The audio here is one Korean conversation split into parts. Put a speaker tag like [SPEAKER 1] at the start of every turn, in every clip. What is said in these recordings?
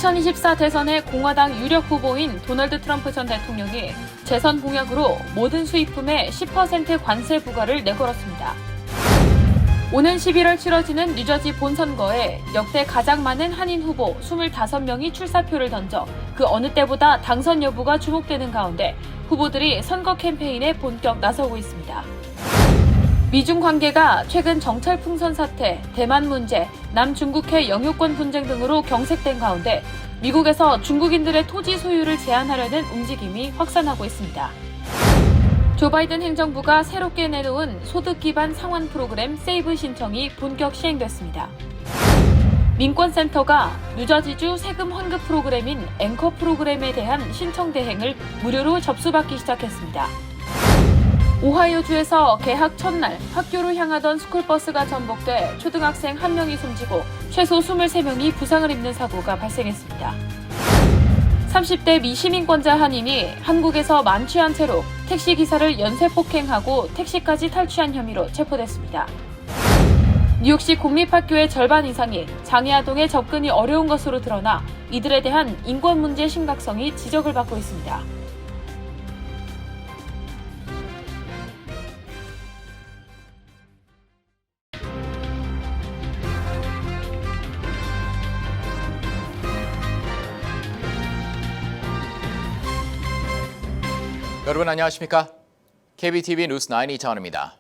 [SPEAKER 1] 2024 대선의 공화당 유력 후보인 도널드 트럼프 전 대통령이 재선 공약으로 모든 수입품에 10% 관세 부과를 내걸었습니다. 오는 11월 치러지는 뉴저지 본선거에 역대 가장 많은 한인 후보 25명이 출사표를 던져 그 어느 때보다 당선 여부가 주목되는 가운데 후보들이 선거 캠페인에 본격 나서고 있습니다. 미중 관계가 최근 정찰 풍선 사태, 대만 문제, 남중국해 영유권 분쟁 등으로 경색된 가운데 미국에서 중국인들의 토지 소유를 제한하려는 움직임이 확산하고 있습니다. 조 바이든 행정부가 새롭게 내놓은 소득 기반 상환 프로그램 세이브 신청이 본격 시행됐습니다. 민권센터가 뉴저지주 세금 환급 프로그램인 앵커 프로그램에 대한 신청 대행을 무료로 접수받기 시작했습니다. 오하이오주에서 개학 첫날 학교로 향하던 스쿨버스가 전복돼 초등학생 1명이 숨지고 최소 23명이 부상을 입는 사고가 발생했습니다. 30대 미시민권자 한인이 한국에서 만취한 채로 택시기사를 연쇄폭행하고 택시까지 탈취한 혐의로 체포됐습니다. 뉴욕시 공립학교의 절반 이상이 장애아동에 접근이 어려운 것으로 드러나 이들에 대한 인권 문제 심각성이 지적을 받고 있습니다.
[SPEAKER 2] 여러분 안녕하십니까? KBTV 뉴스 9 이창원입니다.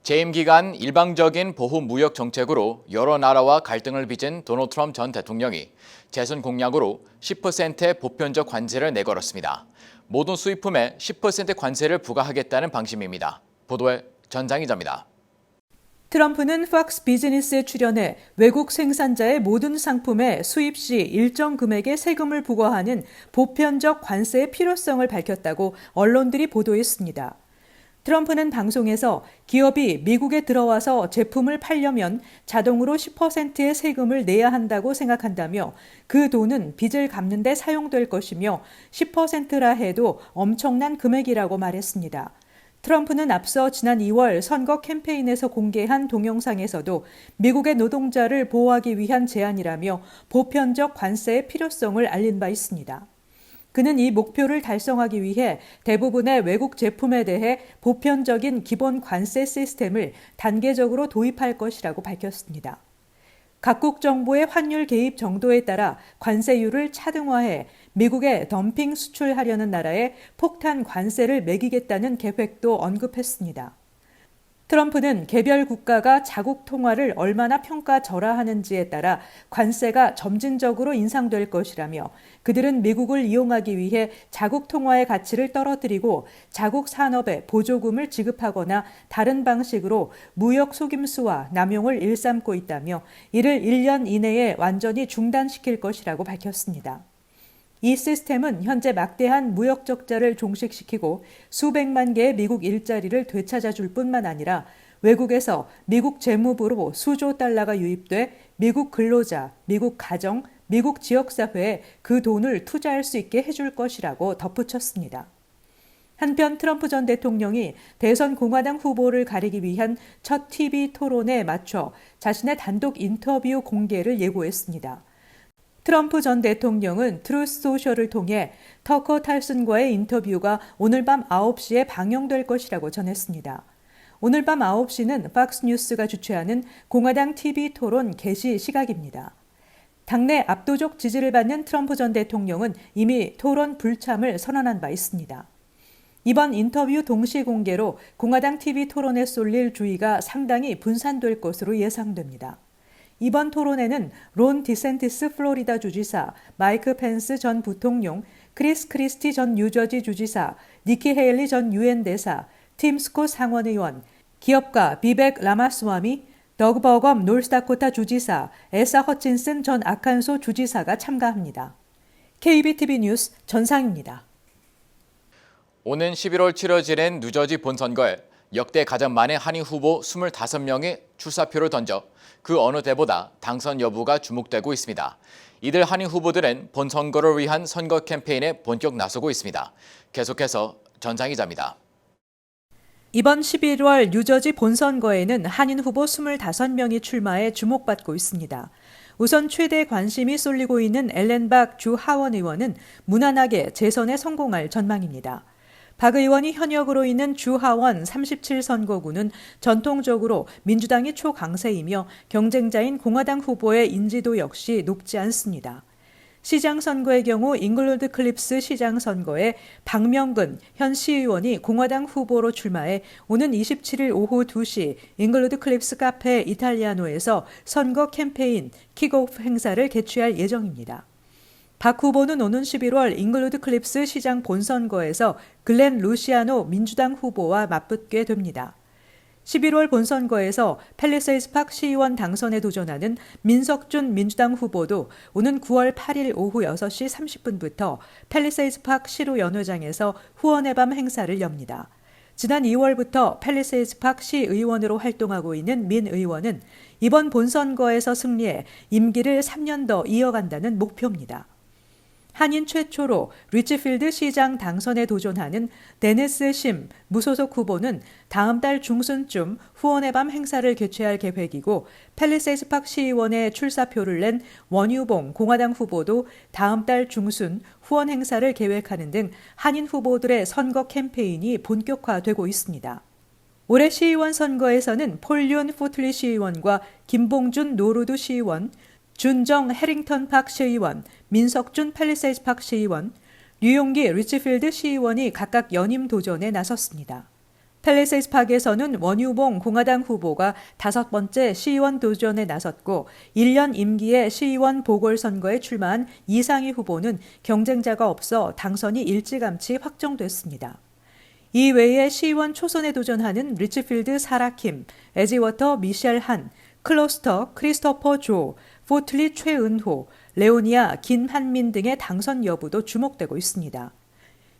[SPEAKER 2] 재임 기간 일방적인 보호 무역 정책으로 여러 나라와 갈등을 빚은 도널드 트럼프 전 대통령이 재선 공약으로 10%의 보편적 관세를 내걸었습니다. 모든 수입품에 10% 관세를 부과하겠다는 방침입니다. 보도에 전장 기자입니다.
[SPEAKER 3] 트럼프는 팍스 비즈니스에 출연해 외국 생산자의 모든 상품에 수입 시 일정 금액의 세금을 부과하는 보편적 관세의 필요성을 밝혔다고 언론들이 보도했습니다. 트럼프는 방송에서 기업이 미국에 들어와서 제품을 팔려면 자동으로 10%의 세금을 내야 한다고 생각한다며 그 돈은 빚을 갚는 데 사용될 것이며 10%라 해도 엄청난 금액이라고 말했습니다. 트럼프는 앞서 지난 2월 선거 캠페인에서 공개한 동영상에서도 미국의 노동자를 보호하기 위한 제안이라며 보편적 관세의 필요성을 알린 바 있습니다. 그는 이 목표를 달성하기 위해 대부분의 외국 제품에 대해 보편적인 기본 관세 시스템을 단계적으로 도입할 것이라고 밝혔습니다. 각국 정부의 환율 개입 정도에 따라 관세율을 차등화해 미국에 덤핑 수출하려는 나라에 폭탄 관세를 매기겠다는 계획도 언급했습니다. 트럼프는 개별 국가가 자국 통화를 얼마나 평가절하하는지에 따라 관세가 점진적으로 인상될 것이라며 그들은 미국을 이용하기 위해 자국 통화의 가치를 떨어뜨리고 자국 산업에 보조금을 지급하거나 다른 방식으로 무역 속임수와 남용을 일삼고 있다며 이를 1년 이내에 완전히 중단시킬 것이라고 밝혔습니다. 이 시스템은 현재 막대한 무역 적자를 종식시키고 수백만 개의 미국 일자리를 되찾아줄 뿐만 아니라 외국에서 미국 재무부로 수조 달러가 유입돼 미국 근로자, 미국 가정, 미국 지역사회에 그 돈을 투자할 수 있게 해줄 것이라고 덧붙였습니다. 한편 트럼프 전 대통령이 대선 공화당 후보를 가리기 위한 첫 TV 토론에 맞춰 자신의 단독 인터뷰 공개를 예고했습니다. 트럼프 전 대통령은 트루스 소셜을 통해 터커 탈슨과의 인터뷰가 오늘 밤 9시에 방영될 것이라고 전했습니다. 오늘 밤 9시는 팍스뉴스가 주최하는 공화당 TV 토론 개시 시각입니다. 당내 압도적 지지를 받는 트럼프 전 대통령은 이미 토론 불참을 선언한 바 있습니다. 이번 인터뷰 동시 공개로 공화당 TV 토론에 쏠릴 주의가 상당히 분산될 것으로 예상됩니다. 이번 토론에는 론 디센티스 플로리다 주지사, 마이크 펜스 전 부통령, 크리스 크리스티 전 뉴저지 주지사, 니키 헤일리 전 유엔 대사, 팀 스콧 상원의원, 기업가 비벡 라마스와미, 더그 버검 노스다코타 주지사, 에사 허친슨 전 아칸소 주지사가 참가합니다. KBTV 뉴스 전상입니다.
[SPEAKER 2] 오는 11월 치러지는 뉴저지 본선거에 역대 가장 많은 한인 후보 25명이 출사표를 던져 그 어느 때보다 당선 여부가 주목되고 있습니다. 이들 한인 후보들은 본선거를 위한 선거 캠페인에 본격 나서고 있습니다. 계속해서 전장 기자입니다.
[SPEAKER 3] 이번 11월 뉴저지 본선거에는 한인 후보 25명이 출마해 주목받고 있습니다. 우선 최대 관심이 쏠리고 있는 엘렌박 주 하원 의원은 무난하게 재선에 성공할 전망입니다. 박 의원이 현역으로 있는 주 하원 37선거구는 전통적으로 민주당이 초강세이며 경쟁자인 공화당 후보의 인지도 역시 높지 않습니다. 시장 선거의 경우 잉글로드 클립스 시장 선거에 박명근 현 시의원이 공화당 후보로 출마해 오는 27일 오후 2시 잉글로드 클립스 카페 이탈리아노에서 선거 캠페인 킥오프 행사를 개최할 예정입니다. 박 후보는 오는 11월 잉글로드 클립스 시장 본선거에서 글렌 루시아노 민주당 후보와 맞붙게 됩니다. 11월 본선거에서 팰리세이드 파크 시의원 당선에 도전하는 민석준 민주당 후보도 오는 9월 8일 오후 6시 30분부터 팰리세이드 파크 시로 연회장에서 후원의 밤 행사를 엽니다. 지난 2월부터 팰리세이드 파크 시의원으로 활동하고 있는 민 의원은 이번 본선거에서 승리해 임기를 3년 더 이어간다는 목표입니다. 한인 최초로 리치필드 시장 당선에 도전하는 데니스 심 무소속 후보는 다음 달 중순쯤 후원의 밤 행사를 개최할 계획이고 팰리세이드 파크 시의원에 출사표를 낸 원유봉 공화당 후보도 다음 달 중순 후원 행사를 계획하는 등 한인 후보들의 선거 캠페인이 본격화되고 있습니다. 올해 시의원 선거에서는 폴륜 포틀리 시의원과 김봉준 노르드 시의원, 준정 해링턴 파크 시의원, 민석준 팰리세이드 파크 시의원, 류용기 리치필드 시의원이 각각 연임 도전에 나섰습니다. 팰리세이드 파크에서는 원유봉 공화당 후보가 5번째 시의원 도전에 나섰고 1년 임기의 시의원 보궐선거에 출마한 이상희 후보는 경쟁자가 없어 당선이 일찌감치 확정됐습니다. 이외에 시의원 초선에 도전하는 리치필드 사라킴, 에지워터 미셸 한, 클로스터 크리스토퍼 조, 포틀리 최은호, 레오니아 김한민 등의 당선 여부도 주목되고 있습니다.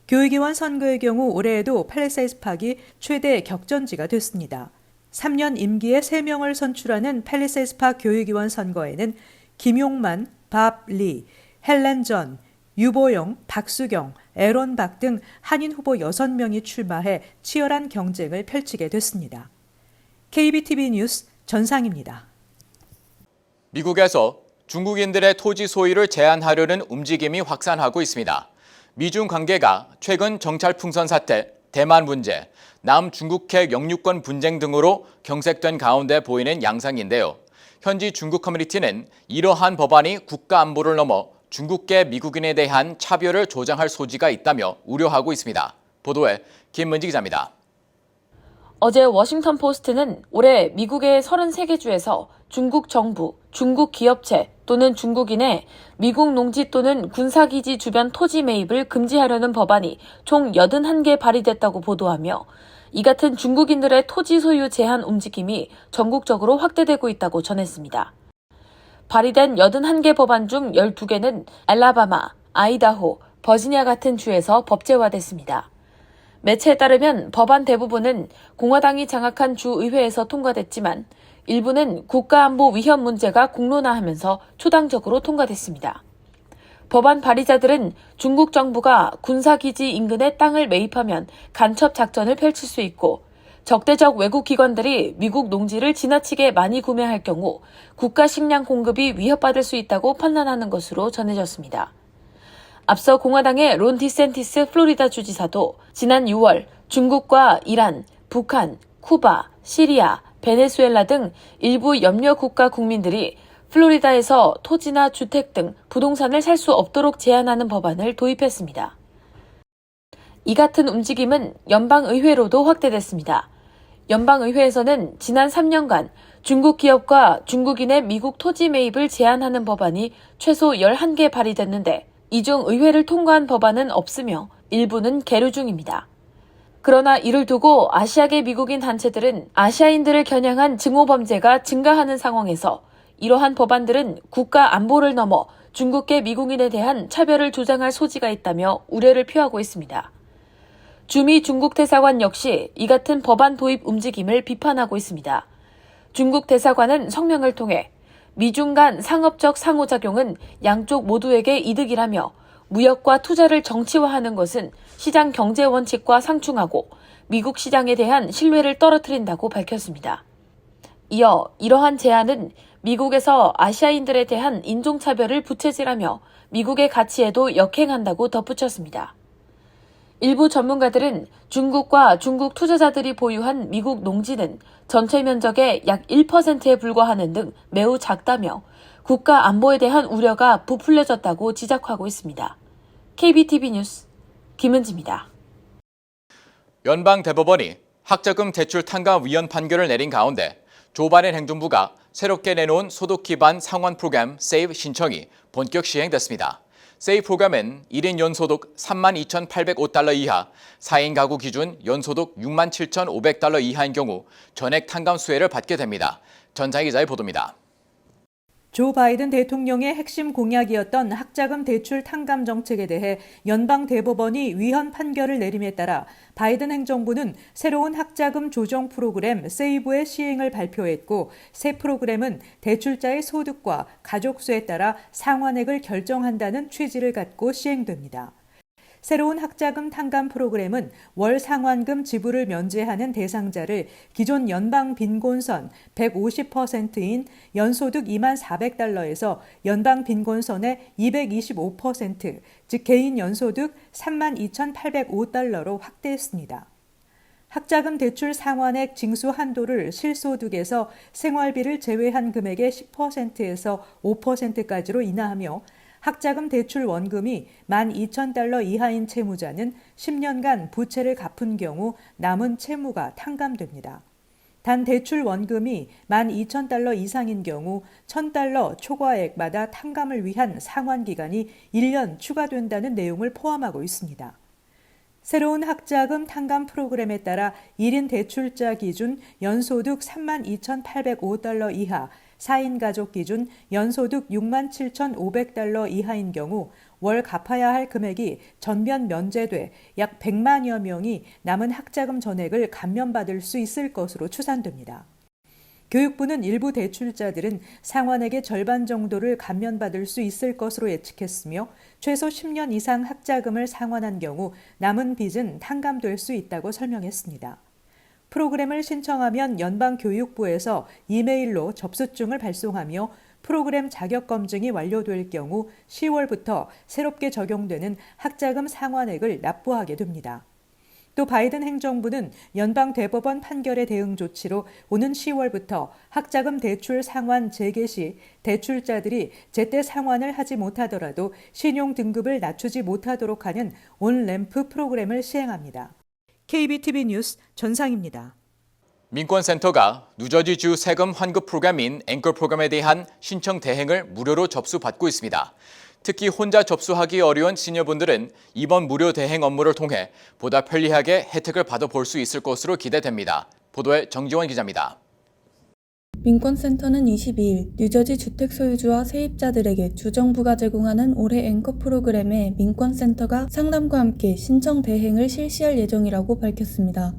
[SPEAKER 3] 교육위원 선거의 경우 올해에도 팰리세이드 파크가 최대 격전지가 됐습니다. 3년 임기에 3명을 선출하는 팰리세이드 파크 교육위원 선거에는 김용만, 밥 리, 헬렌 전, 유보영, 박수경, 에런 박 등 한인 후보 6명이 출마해 치열한 경쟁을 펼치게 됐습니다. KBTV 뉴스 전상입니다.
[SPEAKER 2] 미국에서 중국인들의 토지 소유를 제한하려는 움직임이 확산하고 있습니다. 미중 관계가 최근 정찰풍선 사태, 대만 문제, 남중국해 영유권 분쟁 등으로 경색된 가운데 보이는 양상인데요. 현지 중국 커뮤니티는 이러한 법안이 국가 안보를 넘어 중국계 미국인에 대한 차별을 조장할 소지가 있다며 우려하고 있습니다. 보도에 김문지 기자입니다.
[SPEAKER 1] 어제 워싱턴 포스트는 올해 미국의 33개 주에서 중국 정부, 중국 기업체 또는 중국인의 미국 농지 또는 군사기지 주변 토지 매입을 금지하려는 법안이 총 81개 발의됐다고 보도하며 이 같은 중국인들의 토지 소유 제한 움직임이 전국적으로 확대되고 있다고 전했습니다. 발의된 81개 법안 중 12개는 알라바마, 아이다호, 버지니아 같은 주에서 법제화됐습니다. 매체에 따르면 법안 대부분은 공화당이 장악한 주 의회에서 통과됐지만 일부는 국가안보 위험 문제가 공론화하면서 초당적으로 통과됐습니다. 법안 발의자들은 중국 정부가 군사기지 인근에 땅을 매입하면 간첩 작전을 펼칠 수 있고 적대적 외국 기관들이 미국 농지를 지나치게 많이 구매할 경우 국가 식량 공급이 위협받을 수 있다고 판단하는 것으로 전해졌습니다. 앞서 공화당의 론 디센티스 플로리다 주지사도 지난 6월 중국과 이란, 북한, 쿠바, 시리아, 베네수엘라 등 일부 염려 국가 국민들이 플로리다에서 토지나 주택 등 부동산을 살 수 없도록 제한하는 법안을 도입했습니다. 이 같은 움직임은 연방의회로도 확대됐습니다. 연방의회에서는 지난 3년간 중국 기업과 중국인의 미국 토지 매입을 제한하는 법안이 최소 11개 발의됐는데 이 중 의회를 통과한 법안은 없으며 일부는 계류 중입니다. 그러나 이를 두고 아시아계 미국인 단체들은 아시아인들을 겨냥한 증오범죄가 증가하는 상황에서 이러한 법안들은 국가 안보를 넘어 중국계 미국인에 대한 차별을 조장할 소지가 있다며 우려를 표하고 있습니다. 주미 중국 대사관 역시 이 같은 법안 도입 움직임을 비판하고 있습니다. 중국 대사관은 성명을 통해 미중 간 상업적 상호작용은 양쪽 모두에게 이득이라며 무역과 투자를 정치화하는 것은 시장 경제 원칙과 상충하고 미국 시장에 대한 신뢰를 떨어뜨린다고 밝혔습니다. 이어 이러한 제안은 미국에서 아시아인들에 대한 인종차별을 부채질하며 미국의 가치에도 역행한다고 덧붙였습니다. 일부 전문가들은 중국과 중국 투자자들이 보유한 미국 농지는 전체 면적의 약 1%에 불과하는 등 매우 작다며 국가 안보에 대한 우려가 부풀려졌다고 지적하고 있습니다. KBTV 뉴스 김은지입니다.
[SPEAKER 2] 연방대법원이 학자금 대출 탕감 위헌 판결을 내린 가운데 조 바이든 행정부가 새롭게 내놓은 소득 기반 상환 프로그램 SAVE 신청이 본격 시행됐습니다. SAVE 프로그램은 1인 연소득 32,805달러 이하, 4인 가구 기준 연소득 67,500달러 이하인 경우 전액 탕감 수혜를 받게 됩니다. 전자희 기자의 보도입니다.
[SPEAKER 3] 조 바이든 대통령의 핵심 공약이었던 학자금 대출 탕감 정책에 대해 연방 대법원이 위헌 판결을 내림에 따라 바이든 행정부는 새로운 학자금 조정 프로그램 SAVE의 시행을 발표했고, 새 프로그램은 대출자의 소득과 가족수에 따라 상환액을 결정한다는 취지를 갖고 시행됩니다. 새로운 학자금 탕감 프로그램은 월 상환금 지불을 면제하는 대상자를 기존 연방 빈곤선 150%인 연소득 24,400달러에서 연방 빈곤선의 225%, 즉 개인 연소득 32,805달러로 확대했습니다. 학자금 대출 상환액 징수 한도를 실소득에서 생활비를 제외한 금액의 10%에서 5%까지로 인하하며, 학자금 대출 원금이 12,000달러 이하인 채무자는 10년간 부채를 갚은 경우 남은 채무가 탕감됩니다. 단 대출 원금이 12,000달러 이상인 경우 1,000달러 초과액마다 탕감을 위한 상환 기간이 1년 추가된다는 내용을 포함하고 있습니다. 새로운 학자금 탕감 프로그램에 따라 1인 대출자 기준 연소득 32,805달러 이하, 4인 가족 기준 연소득 67,500달러 이하인 경우 월 갚아야 할 금액이 전면 면제돼 약 100만여 명이 남은 학자금 전액을 감면받을 수 있을 것으로 추산됩니다. 교육부는 일부 대출자들은 상환액의 절반 정도를 감면받을 수 있을 것으로 예측했으며, 최소 10년 이상 학자금을 상환한 경우 남은 빚은 탕감될 수 있다고 설명했습니다. 프로그램을 신청하면 연방교육부에서 이메일로 접수증을 발송하며 프로그램 자격 검증이 완료될 경우 10월부터 새롭게 적용되는 학자금 상환액을 납부하게 됩니다. 또 바이든 행정부는 연방 대법원 판결에 대응 조치로 오는 10월부터 학자금 대출 상환 재개 시 대출자들이 제때 상환을 하지 못하더라도 신용 등급을 낮추지 못하도록 하는 온램프 프로그램을 시행합니다. KBTV 뉴스 전상입니다.
[SPEAKER 2] 민권센터가 뉴저지주 세금 환급 프로그램인 앵커 프로그램에 대한 신청 대행을 무료로 접수받고 있습니다. 특히 혼자 접수하기 어려운 시니어분들은 이번 무료 대행 업무를 통해 보다 편리하게 혜택을 받아볼 수 있을 것으로 기대됩니다. 보도에 정지원 기자입니다.
[SPEAKER 4] 민권센터는 22일 뉴저지 주택 소유주와 세입자들에게 주정부가 제공하는 올해 앵커 프로그램에 민권센터가 상담과 함께 신청 대행을 실시할 예정이라고 밝혔습니다.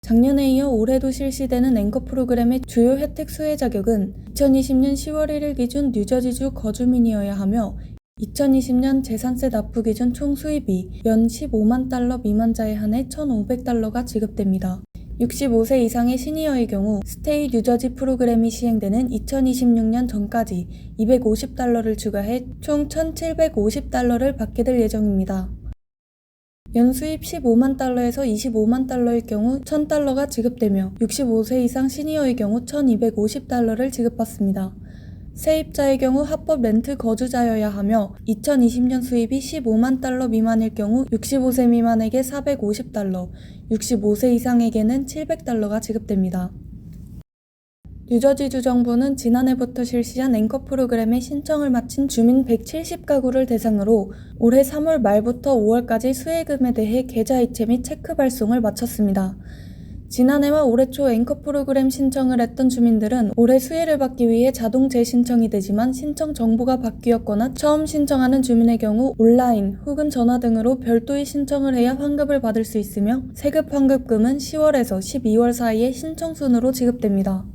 [SPEAKER 4] 작년에 이어 올해도 실시되는 앵커 프로그램의 주요 혜택 수혜 자격은 2020년 10월 1일 기준 뉴저지주 거주민이어야 하며, 2020년 재산세 납부 기준 총 수입이 연 15만 달러 미만자에 한해 1,500달러가 지급됩니다. 65세 이상의 시니어의 경우 스테이 뉴저지 프로그램이 시행되는 2026년 전까지 250달러를 추가해 총 1,750달러를 받게 될 예정입니다. 연수입 15만 달러에서 25만 달러일 경우 1,000달러가 지급되며 65세 이상 시니어의 경우 1,250달러를 지급받습니다. 세입자의 경우 합법 렌트 거주자여야 하며 2020년 수입이 15만 달러 미만일 경우 65세 미만에게 450달러, 65세 이상에게는 700달러가 지급됩니다. 뉴저지주 정부는 지난해부터 실시한 앵커 프로그램에 신청을 마친 주민 170가구를 대상으로 올해 3월 말부터 5월까지 수혜금에 대해 계좌 이체 및 체크 발송을 마쳤습니다. 지난해와 올해 초 앵커 프로그램 신청을 했던 주민들은 올해 수혜를 받기 위해 자동 재신청이 되지만 신청 정보가 바뀌었거나 처음 신청하는 주민의 경우 온라인 혹은 전화 등으로 별도의 신청을 해야 환급을 받을 수 있으며, 세급 환급금은 10월에서 12월 사이에 신청 순으로 지급됩니다.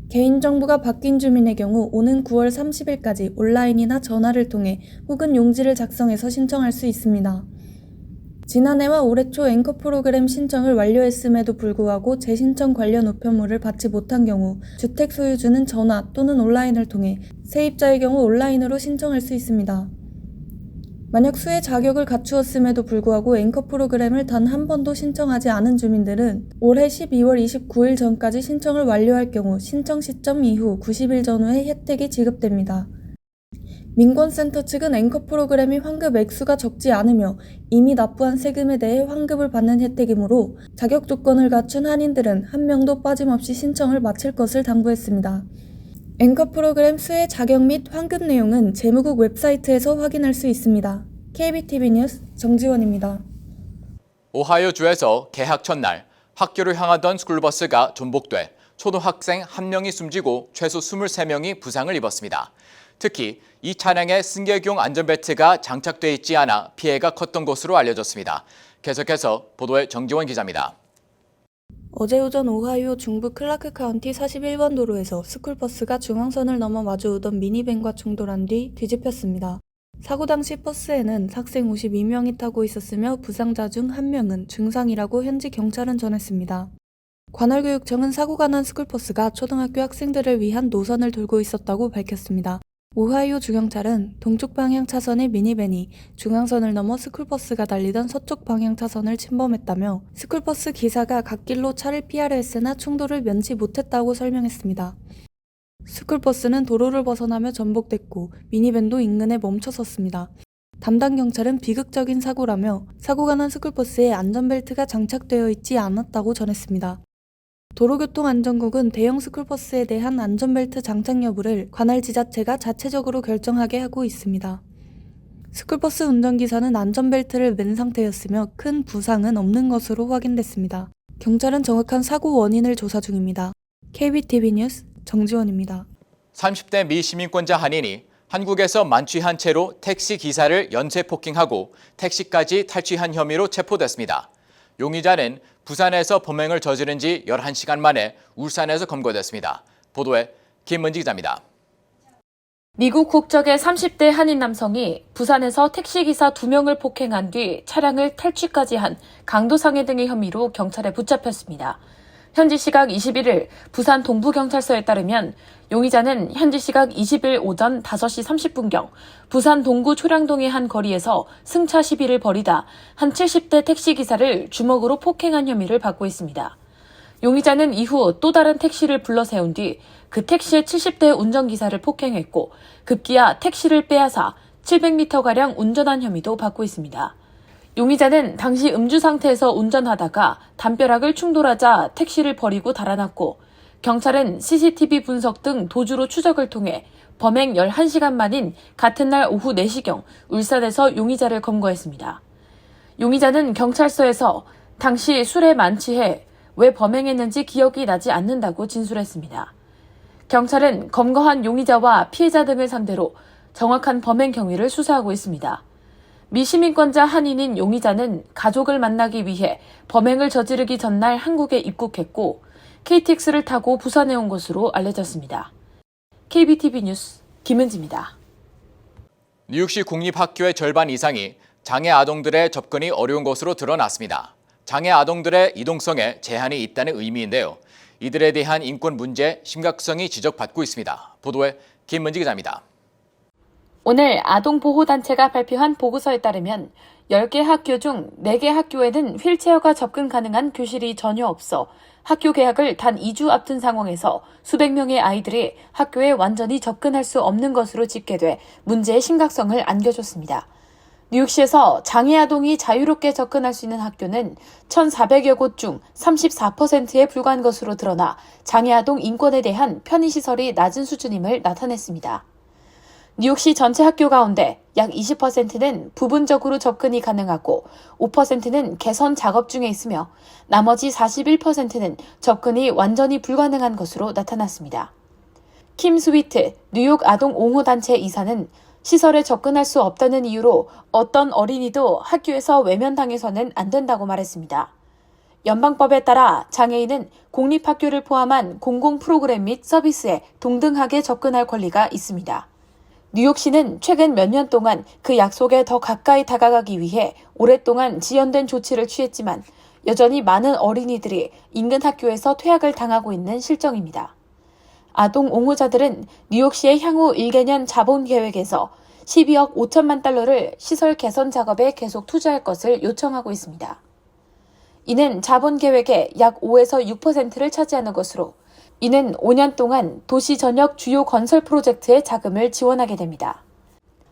[SPEAKER 4] 개인정보가 바뀐 주민의 경우 오는 9월 30일까지 온라인이나 전화를 통해 혹은 용지를 작성해서 신청할 수 있습니다. 지난해와 올해 초 앵커 프로그램 신청을 완료했음에도 불구하고 재신청 관련 우편물을 받지 못한 경우 주택 소유주는 전화 또는 온라인을 통해, 세입자의 경우 온라인으로 신청할 수 있습니다. 만약 수혜 자격을 갖추었음에도 불구하고 앵커 프로그램을 단 한 번도 신청하지 않은 주민들은 올해 12월 29일 전까지 신청을 완료할 경우 신청 시점 이후 90일 전후에 혜택이 지급됩니다. 민권센터 측은 앵커 프로그램이 환급 액수가 적지 않으며 이미 납부한 세금에 대해 환급을 받는 혜택이므로 자격 조건을 갖춘 한인들은 한 명도 빠짐없이 신청을 마칠 것을 당부했습니다. 앵커 프로그램 수혜 자격 및 환급 내용은 재무국 웹사이트에서 확인할 수 있습니다. KBTV 뉴스 정지원입니다.
[SPEAKER 2] 오하이오주에서 개학 첫날 학교를 향하던 스쿨버스가 전복돼 초등학생 1명이 숨지고 최소 23명이 부상을 입었습니다. 특히 이 차량에 승객용 안전벨트가 장착돼 있지 않아 피해가 컸던 것으로 알려졌습니다. 계속해서 보도에 정지원 기자입니다.
[SPEAKER 4] 어제 오전 오하이오 중부 클라크 카운티 41번 도로에서 스쿨버스가 중앙선을 넘어 마주오던 미니밴과 충돌한 뒤 뒤집혔습니다. 사고 당시 버스에는 학생 52명이 타고 있었으며 부상자 중 1명은 중상이라고 현지 경찰은 전했습니다. 관할교육청은 사고가 난 스쿨버스가 초등학교 학생들을 위한 노선을 돌고 있었다고 밝혔습니다. 오하이오 주경찰은 동쪽 방향 차선의 미니밴이 중앙선을 넘어 스쿨버스가 달리던 서쪽 방향 차선을 침범했다며 스쿨버스 기사가 갓길로 차를 피하려 했으나 충돌을 면치 못했다고 설명했습니다. 스쿨버스는 도로를 벗어나며 전복됐고 미니밴도 인근에 멈춰섰습니다. 담당 경찰은 비극적인 사고라며 사고가 난 스쿨버스에 안전벨트가 장착되어 있지 않았다고 전했습니다. 도로교통안전국은 대형 스쿨버스에 대한 안전벨트 장착 여부를 관할 지자체가 자체적으로 결정하게 하고 있습니다. 스쿨버스 운전기사는 안전벨트를 맨 상태였으며 큰 부상은 없는 것으로 확인됐습니다. 경찰은 정확한 사고 원인을 조사 중입니다. KBTV 뉴스 정지원입니다.
[SPEAKER 2] 30대 미 시민권자 한인이 한국에서 만취한 채로 택시 기사를 연쇄 폭행하고 택시까지 탈취한 혐의로 체포됐습니다. 용의자는 부산에서 범행을 저지른 지 11시간 만에 울산에서 검거됐습니다. 보도에 김문지 기자입니다.
[SPEAKER 1] 미국 국적의 30대 한인 남성이 부산에서 택시기사 2명을 폭행한 뒤 차량을 탈취까지 한 강도상해 등의 혐의로 경찰에 붙잡혔습니다. 현지 시각 21일 부산 동부경찰서에 따르면 용의자는 현지 시각 20일 오전 5시 30분경 부산 동구 초량동의 한 거리에서 승차 시비를 벌이다 한 70대 택시기사를 주먹으로 폭행한 혐의를 받고 있습니다. 용의자는 이후 또 다른 택시를 불러 세운 뒤 그 택시의 70대 운전기사를 폭행했고 급기야 택시를 빼앗아 700m가량 운전한 혐의도 받고 있습니다. 용의자는 당시 음주 상태에서 운전하다가 담벼락을 충돌하자 택시를 버리고 달아났고 경찰은 CCTV 분석 등 도주로 추적을 통해 범행 11시간 만인 같은 날 오후 4시경 울산에서 용의자를 검거했습니다. 용의자는 경찰서에서 당시 술에 만취해 왜 범행했는지 기억이 나지 않는다고 진술했습니다. 경찰은 검거한 용의자와 피해자 등을 상대로 정확한 범행 경위를 수사하고 있습니다. 미시민권자 한인인 용의자는 가족을 만나기 위해 범행을 저지르기 전날 한국에 입국했고 KTX를 타고 부산에 온 것으로 알려졌습니다. KBTV 뉴스 김은지입니다.
[SPEAKER 2] 뉴욕시 공립학교의 절반 이상이 장애 아동들의 접근이 어려운 것으로 드러났습니다. 장애 아동들의 이동성에 제한이 있다는 의미인데요. 이들에 대한 인권 문제 심각성이 지적받고 있습니다. 보도에 김문지 기자입니다.
[SPEAKER 1] 오늘 아동보호단체가 발표한 보고서에 따르면 10개 학교 중 4개 학교에는 휠체어가 접근 가능한 교실이 전혀 없어 학교 개학을 단 2주 앞둔 상황에서 수백 명의 아이들이 학교에 완전히 접근할 수 없는 것으로 집계돼 문제의 심각성을 안겨줬습니다. 뉴욕시에서 장애 아동이 자유롭게 접근할 수 있는 학교는 1,400여 곳 중 34%에 불과한 것으로 드러나 장애 아동 인권에 대한 편의시설이 낮은 수준임을 나타냈습니다. 뉴욕시 전체 학교 가운데 약 20%는 부분적으로 접근이 가능하고 5%는 개선 작업 중에 있으며 나머지 41%는 접근이 완전히 불가능한 것으로 나타났습니다. 킴 스위트 뉴욕 아동 옹호단체 이사는 시설에 접근할 수 없다는 이유로 어떤 어린이도 학교에서 외면당해서는 안 된다고 말했습니다. 연방법에 따라 장애인은 공립학교를 포함한 공공 프로그램 및 서비스에 동등하게 접근할 권리가 있습니다. 뉴욕시는 최근 몇 년 동안 그 약속에 더 가까이 다가가기 위해 오랫동안 지연된 조치를 취했지만 여전히 많은 어린이들이 인근 학교에서 퇴학을 당하고 있는 실정입니다. 아동 옹호자들은 뉴욕시의 향후 1개년 자본 계획에서 12억 5천만 달러를 시설 개선 작업에 계속 투자할 것을 요청하고 있습니다. 이는 자본 계획의 약 5에서 6%를 차지하는 것으로 이는 5년 동안 도시 전역 주요 건설 프로젝트의 자금을 지원하게 됩니다.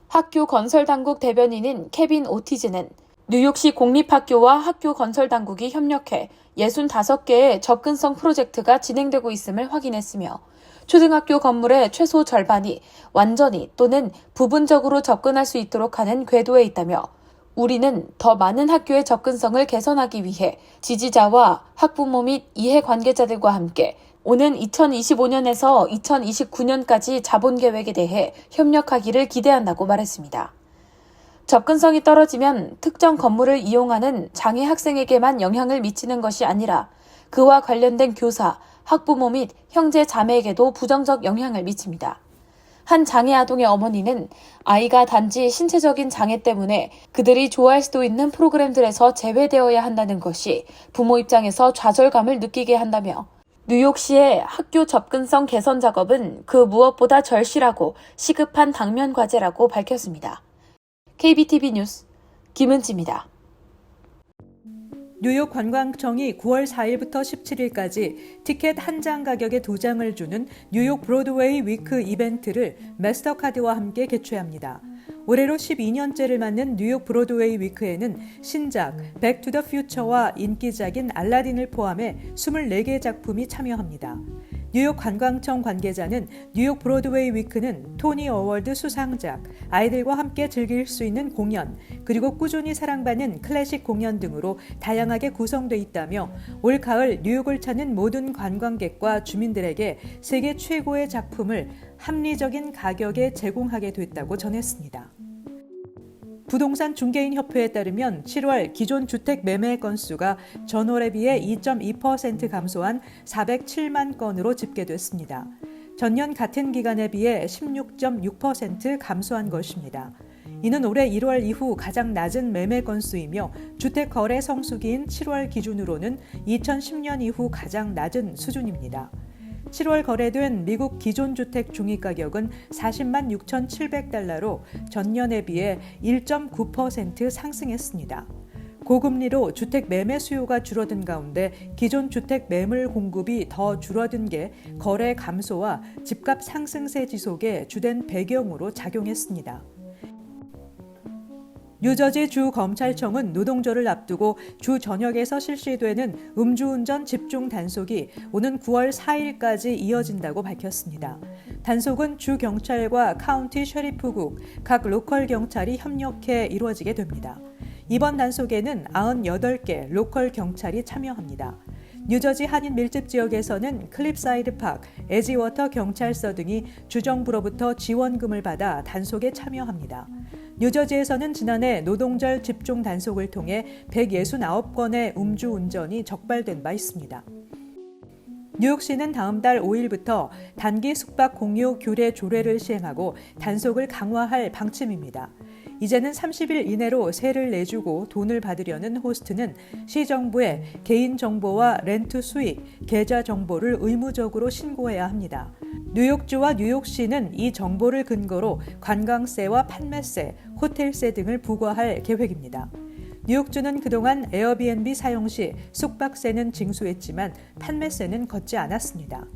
[SPEAKER 1] 학교 건설 당국 대변인인 케빈 오티즈는 뉴욕시 공립학교와 학교 건설 당국이 협력해 65개의 접근성 프로젝트가 진행되고 있음을 확인했으며 초등학교 건물의 최소 절반이 완전히 또는 부분적으로 접근할 수 있도록 하는 궤도에 있다며 우리는 더 많은 학교의 접근성을 개선하기 위해 지지자와 학부모 및 이해관계자들과 함께 오는 2025년에서 2029년까지 자본 계획에 대해 협력하기를 기대한다고 말했습니다. 접근성이 떨어지면 특정 건물을 이용하는 장애 학생에게만 영향을 미치는 것이 아니라 그와 관련된 교사, 학부모 및 형제 자매에게도 부정적 영향을 미칩니다. 한 장애 아동의 어머니는 아이가 단지 신체적인 장애 때문에 그들이 좋아할 수도 있는 프로그램들에서 제외되어야 한다는 것이 부모 입장에서 좌절감을 느끼게 한다며 뉴욕시의 학교 접근성 개선 작업은 그 무엇보다 절실하고 시급한 당면 과제라고 밝혔습니다. KBTV 뉴스 김은지입니다.
[SPEAKER 3] 뉴욕 관광청이 9월 4일부터 17일까지 티켓 한 장 가격에 2장을 주는 뉴욕 브로드웨이 위크 이벤트를 마스터카드와 함께 개최합니다. 올해로 12년째를 맞는 뉴욕 브로드웨이 위크에는 신작 백 투 더 퓨처와 인기작인 알라딘을 포함해 24개 작품이 참여합니다. 뉴욕 관광청 관계자는 뉴욕 브로드웨이 위크는 토니 어워드 수상작, 아이들과 함께 즐길 수 있는 공연, 그리고 꾸준히 사랑받는 클래식 공연 등으로 다양하게 구성돼 있다며 올 가을 뉴욕을 찾는 모든 관광객과 주민들에게 세계 최고의 작품을 합리적인 가격에 제공하게 됐다고 전했습니다. 부동산 중개인 협회에 따르면 7월 기존 주택 매매 건수가 전월에 비해 2.2% 감소한 407만 건으로 집계됐습니다. 전년 같은 기간에 비해 16.6% 감소한 것입니다. 이는 올해 1월 이후 가장 낮은 매매 건수이며 주택 거래 성수기인 7월 기준으로는 2010년 이후 가장 낮은 수준입니다. 7월 거래된 미국 기존 주택 중위가격은 40만 6,700달러로 전년에 비해 1.9% 상승했습니다. 고금리로 주택 매매 수요가 줄어든 가운데 기존 주택 매물 공급이 더 줄어든 게 거래 감소와 집값 상승세 지속의 주된 배경으로 작용했습니다. 뉴저지 주 검찰청은 노동절을 앞두고 주 전역에서 실시되는 음주운전 집중 단속이 오는 9월 4일까지 이어진다고 밝혔습니다. 단속은 주 경찰과 카운티 셰리프국, 각 로컬 경찰이 협력해 이루어지게 됩니다. 이번 단속에는 98개 로컬 경찰이 참여합니다. 뉴저지 한인 밀집 지역에서는 클립사이드 파크, 에지워터 경찰서 등이 주정부로부터 지원금을 받아 단속에 참여합니다. 뉴저지에서는 지난해 노동절 집중 단속을 통해 169건의 음주운전이 적발된 바 있습니다. 뉴욕시는 다음 달 5일부터 단기 숙박 공유 규례 조례를 시행하고 단속을 강화할 방침입니다. 이제는 30일 이내로 세를 내주고 돈을 받으려는 호스트는 시정부에 개인정보와 렌트 수익, 계좌 정보를 의무적으로 신고해야 합니다. 뉴욕주와 뉴욕시는 이 정보를 근거로 관광세와 판매세, 호텔세 등을 부과할 계획입니다. 뉴욕주는 그동안 에어비앤비 사용 시 숙박세는 징수했지만 판매세는 걷지 않았습니다.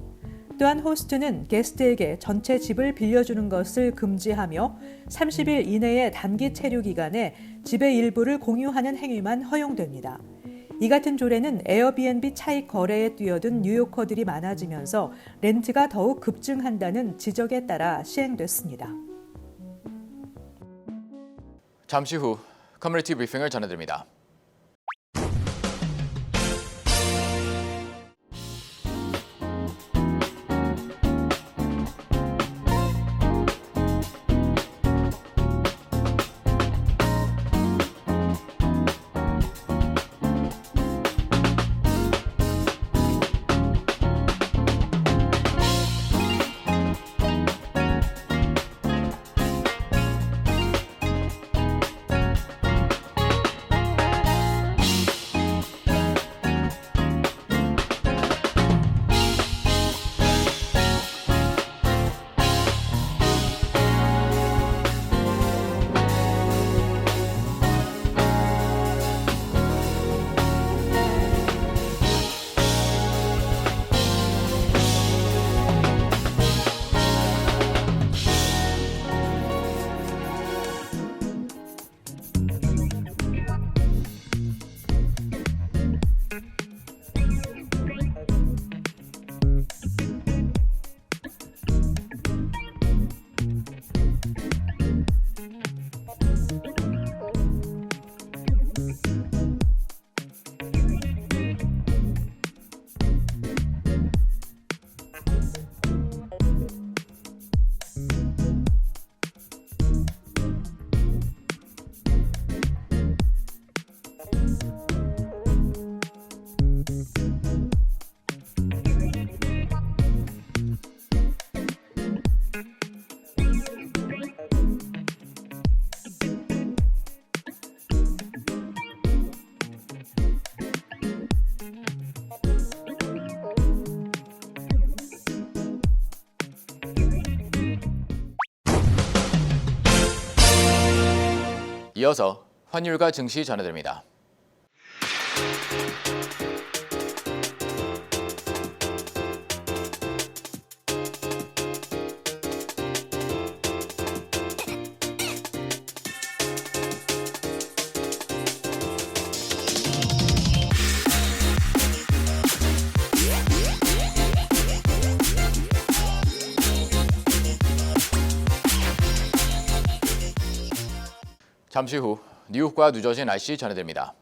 [SPEAKER 3] 또한 호스트는 게스트에게 전체 집을 빌려주는 것을 금지하며 30일 이내의 단기 체류 기간에 집의 일부를 공유하는 행위만 허용됩니다. 이 같은 조례는 에어비앤비 차익 거래에 뛰어든 뉴요커들이 많아지면서 렌트가 더욱 급증한다는 지적에 따라 시행됐습니다.
[SPEAKER 2] 잠시 후 커뮤니티 브리핑을 전해드립니다. 이어서 환율과 증시 전해드립니다. 잠시 후 뉴욕과 뉴저지 날씨 전해드립니다.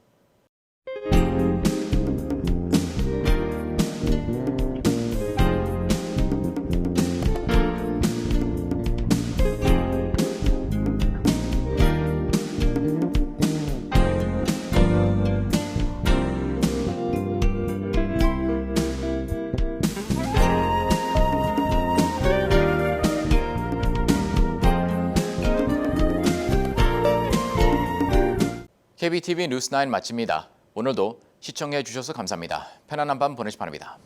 [SPEAKER 2] KBTV 뉴스9 마칩니다. 오늘도 시청해 주셔서 감사합니다. 편안한 밤 보내시 바랍니다.